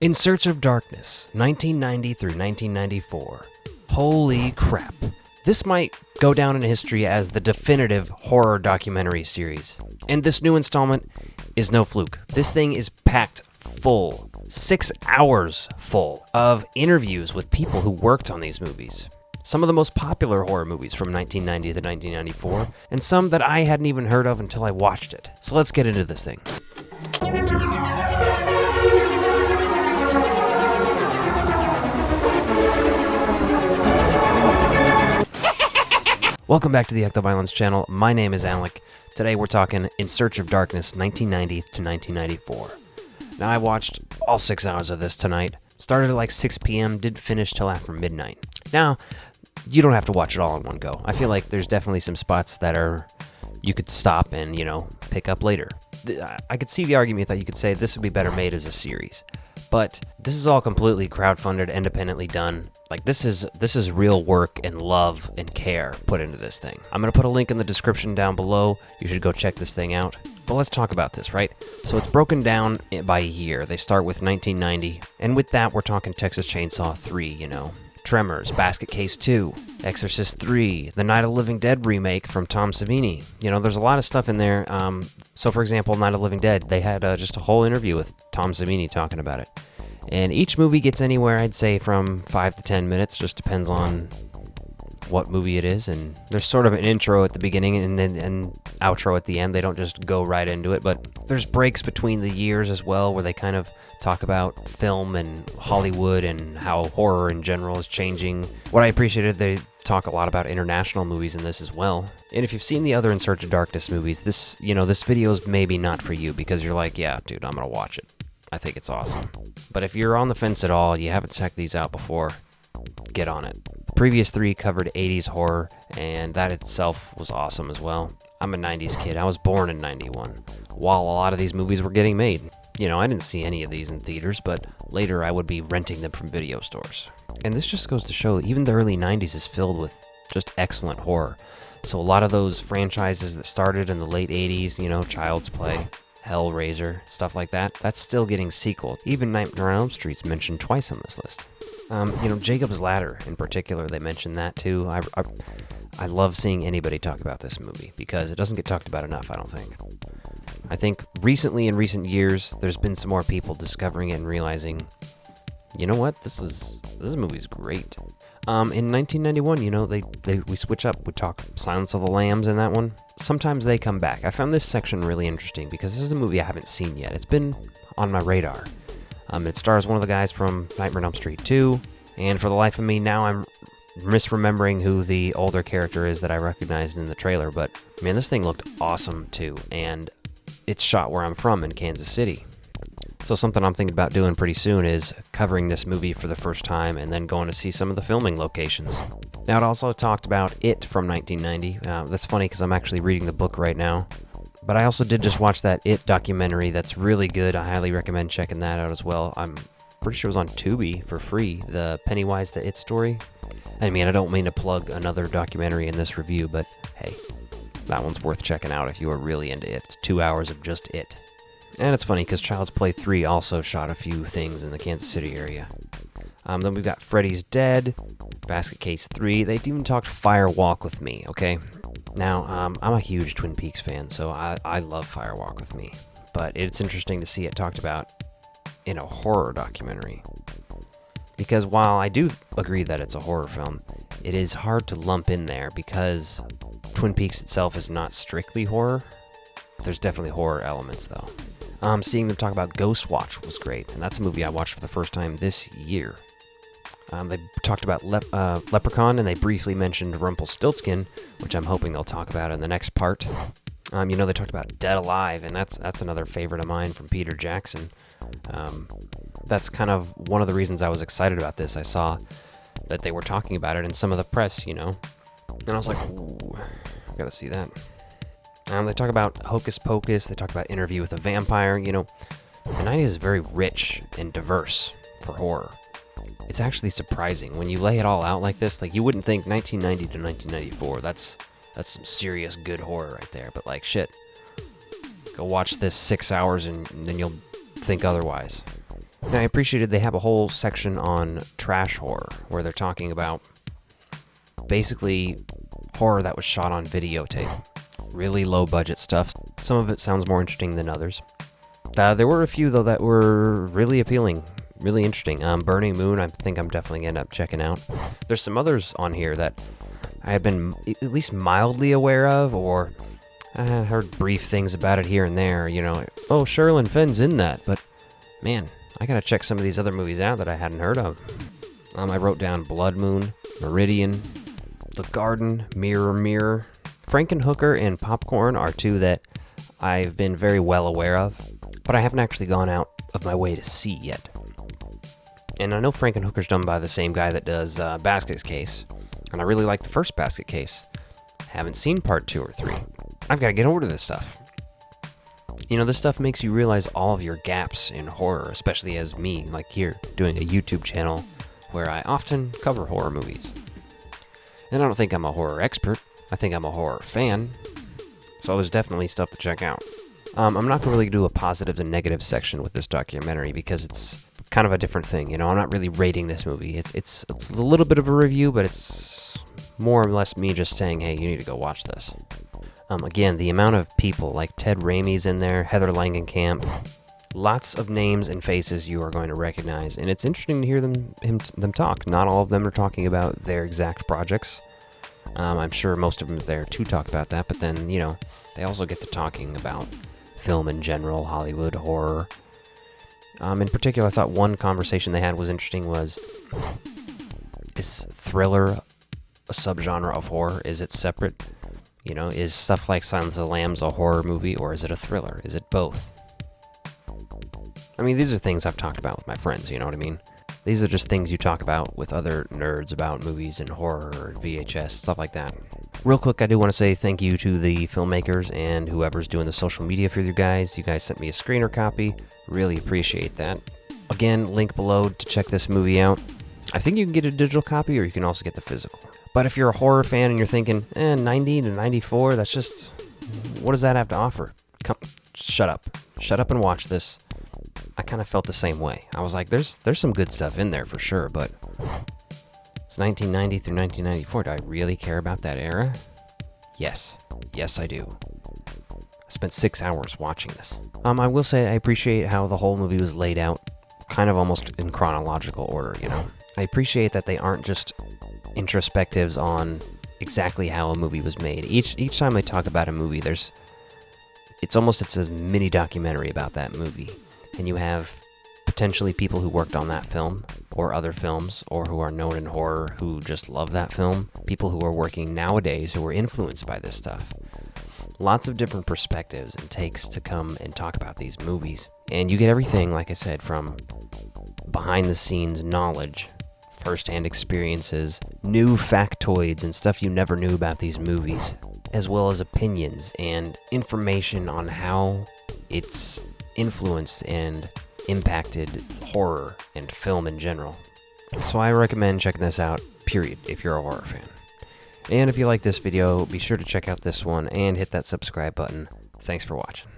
In Search of Darkness, 1990 through 1994. Holy crap. This might go down in history as the definitive horror documentary series. And this new installment is no fluke. This thing is packed full, 6 hours full, of interviews with people who worked on these movies. Some of the most popular horror movies from 1990 to 1994, and some that I hadn't even heard of until I watched it. So let's get into this thing. Welcome back to the Ectoviolence channel. My name is Alec. Today we're talking In Search of Darkness, 1990 to 1994. Now I watched all 6 hours of this tonight. Started at like 6 p.m., didn't finish till after midnight. Now, you don't have to watch it all in one go. I feel like there's definitely some spots that you could stop and, pick up later. I could see the argument that you could say this would be better made as a series. But this is all completely crowdfunded, independently done. Like this is real work and love and care put into this thing. I'm going to put a link in the description down below. You should go check this thing out. But let's talk about this, right? So it's broken down by year. They start with 1990. And with that, we're talking Texas Chainsaw 3, Tremors, Basket Case 2, Exorcist 3, the Night of the Living Dead remake from Tom Savini. There's a lot of stuff in there. So, for example, Night of the Living Dead, they had just a whole interview with Tom Savini talking about it. And each movie gets anywhere, I'd say, from 5 to 10 minutes. Just depends on what movie it is. And there's sort of an intro at the beginning and then an outro at the end. They don't just go right into it. But there's breaks between the years as well where they kind of talk about film and Hollywood and how horror in general is changing. What I appreciated, they talk a lot about international movies in this as well. And if you've seen the other In Search of Darkness movies, this video is maybe not for you because you're like, yeah, dude, I'm going to watch it. I think it's awesome. But if you're on the fence at all, you haven't checked these out before, get on it. The previous 3 covered 80s horror, and that itself was awesome as well. I'm a 90s kid. I was born in 91, while a lot of these movies were getting made. I didn't see any of these in theaters, but later I would be renting them from video stores. And this just goes to show, even the early 90s is filled with just excellent horror. So a lot of those franchises that started in the late 80s, Child's Play, Hellraiser, stuff like that, that's still getting sequeled. Even Nightmare on Elm Street's mentioned twice on this list. Jacob's Ladder in particular, they mentioned that too. I love seeing anybody talk about this movie because it doesn't get talked about enough, I don't think. I think recently, in recent years, there's been some more people discovering it and realizing, you know what, this movie's great. In 1991, we switch up. We talk Silence of the Lambs in that one. Sometimes they come back. I found this section really interesting because this is a movie I haven't seen yet. It's been on my radar. It stars one of the guys from Nightmare on Elm Street 2, and for the life of me, now I'm misremembering who the older character is that I recognized in the trailer, but man, this thing looked awesome too, and it's shot where I'm from in Kansas City. So something I'm thinking about doing pretty soon is covering this movie for the first time and then going to see some of the filming locations. Now, it also talked about It from 1990. That's funny because I'm actually reading the book right now. But I also did just watch that It documentary that's really good. I highly recommend checking that out as well. I'm pretty sure it was on Tubi for free, the Pennywise the It story. I mean, I don't mean to plug another documentary in this review, but hey, that one's worth checking out if you are really into it. It's 2 hours of just It. And it's funny because Child's Play 3 also shot a few things in the Kansas City area. Then we've got Freddy's Dead, Basket Case 3. They even talked Fire Walk with Me, okay? Now, I'm a huge Twin Peaks fan, so I love Fire Walk with Me. But it's interesting to see it talked about in a horror documentary. Because while I do agree that it's a horror film, it is hard to lump in there because Twin Peaks itself is not strictly horror. There's definitely horror elements, though. Seeing them talk about Ghostwatch was great, and that's a movie I watched for the first time this year. They talked about Leprechaun, and they briefly mentioned Rumpelstiltskin, which I'm hoping they'll talk about in the next part. They talked about Dead Alive, and that's another favorite of mine from Peter Jackson. That's kind of one of the reasons I was excited about this. I saw that they were talking about it in some of the press, and I was like, ooh, I gotta see that. They talk about Hocus Pocus. They talk about Interview with a Vampire. The 90s is very rich and diverse for horror. It's actually surprising when you lay it all out like this. Like, you wouldn't think 1990 to 1994. That's some serious good horror right there. But like, shit, go watch this 6 hours and then you'll think otherwise. Now, I appreciated they have a whole section on trash horror, where they're talking about basically horror that was shot on videotape. Really low budget stuff. Some of it sounds more interesting than others. There were a few, though, that were really appealing, really interesting. Burning Moon, I think I'm definitely going to end up checking out. There's some others on here that I had been at least mildly aware of, or I had heard brief things about it here and there. You know, oh, Sherilyn Fenn's in that, but man, I gotta check some of these other movies out that I hadn't heard of. I wrote down Blood Moon, Meridian, The Garden, Mirror Mirror. Frankenhooker and Popcorn are two that I've been very well aware of, but I haven't actually gone out of my way to see yet. And I know Frankenhooker's done by the same guy that does Basket Case, and I really like the first Basket Case. Haven't seen part 2 or 3. I've got to get over to this stuff. You know, this stuff makes you realize all of your gaps in horror, especially as me, like here, doing a YouTube channel where I often cover horror movies. And I don't think I'm a horror expert. I think I'm a horror fan. So there's definitely stuff to check out. I'm not going to really do a positives and negatives section with this documentary because it's kind of a different thing. You know, I'm not really rating this movie. It's a little bit of a review, but it's more or less me just saying, hey, you need to go watch this. Again, the amount of people, like Ted Raimi's in there, Heather Langenkamp, lots of names and faces you are going to recognize, and it's interesting to hear them talk. Not all of them are talking about their exact projects. I'm sure most of them are there to talk about that, but then, you know, they also get to talking about film in general, Hollywood, horror. In particular, I thought one conversation they had was interesting was, is thriller a subgenre of horror? Is it separate? You know, is stuff like Silence of the Lambs a horror movie, or is it a thriller? Is it both? I mean, these are things I've talked about with my friends, you know what I mean? These are just things you talk about with other nerds about movies and horror or VHS, stuff like that. Real quick, I do want to say thank you to the filmmakers and whoever's doing the social media for you guys. You guys sent me a screener copy. Really appreciate that. Again, link below to check this movie out. I think you can get a digital copy, or you can also get the physical. But if you're a horror fan and you're thinking, 90 to 94, that's just, what does that have to offer? Come, shut up. Shut up and watch this. I kind of felt the same way. I was like, there's some good stuff in there for sure, but it's 1990 through 1994. Do I really care about that era? Yes. Yes, I do. I spent 6 hours watching this. I will say I appreciate how the whole movie was laid out, kind of almost in chronological order, you know? I appreciate that they aren't just introspectives on exactly how a movie was made. Each time they talk about a movie, it's a mini documentary about that movie. And you have potentially people who worked on that film or other films, or who are known in horror who just love that film, people who are working nowadays who are influenced by this stuff. Lots of different perspectives and takes to come and talk about these movies. And you get everything, like I said, from behind the scenes knowledge, first-hand experiences, new factoids and stuff you never knew about these movies, as well as opinions and information on how it's influenced and impacted horror and film in general. So I recommend checking this out, period, if you're a horror fan. And if you like this video, be sure to check out this one and hit that subscribe button. Thanks for watching.